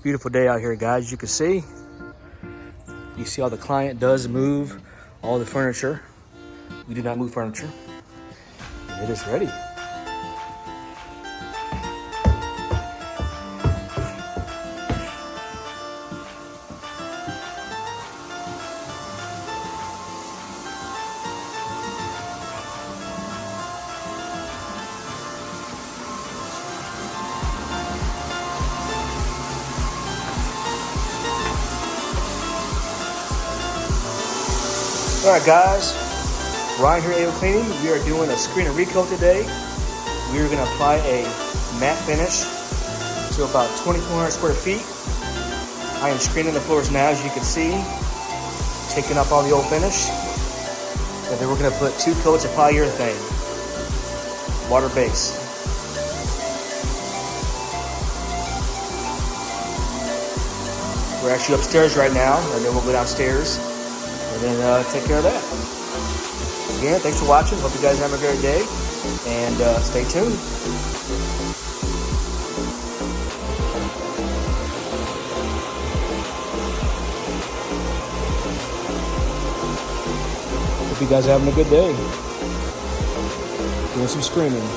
Beautiful day out here, guys. As you can see, you see how the client does move all the furniture. We do not move furniture. It is ready. All right, guys, Ryan here at AOCleaning. We are doing a screen and recoat today. We are going to apply a matte finish to about 2,400 square feet. I am screening the floors now, as you can see, taking up all the old finish. And then we're going to put 2 coats of polyurethane, water base. We're actually upstairs right now, and then we'll go downstairs and then take care of that. Again, thanks for watching. Hope you guys have a great day, and stay tuned. Hope you guys are having a good day. Doing some screaming.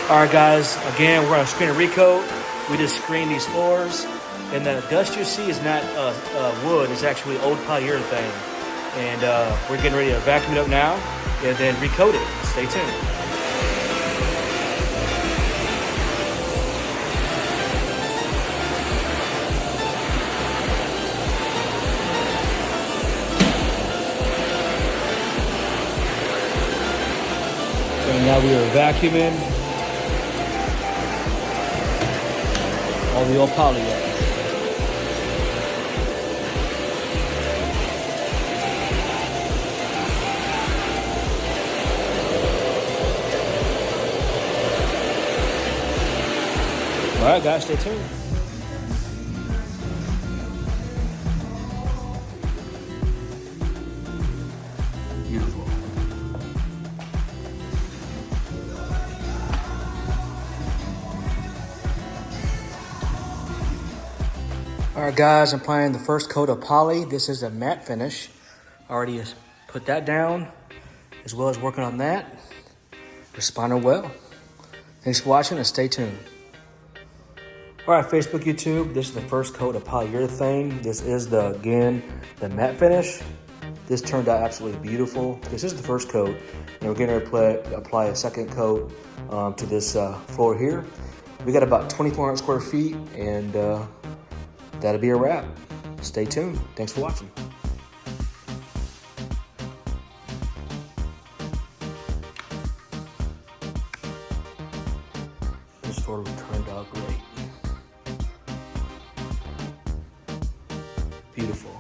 All right, guys, again, we're gonna screen and recoat. We just screen these floors, and the dust you see is not wood, it's actually old polyurethane. And we're getting ready to vacuum it up now and then recoat it. Stay tuned. And now we are vacuuming all the old poly out. All right, guys, stay tuned. Beautiful. All right, guys, I'm applying the first coat of poly. This is a matte finish. I already put that down, as well as working on that. Responding well. Thanks for watching and stay tuned. All right, Facebook, YouTube, this is the first coat of polyurethane. This is again, the matte finish. This turned out absolutely beautiful. This is the first coat, and we're going to apply a second coat to this floor here. We got about 2,400 square feet, and that'll be a wrap. Stay tuned. Thanks for watching. This floor turned out great. Beautiful.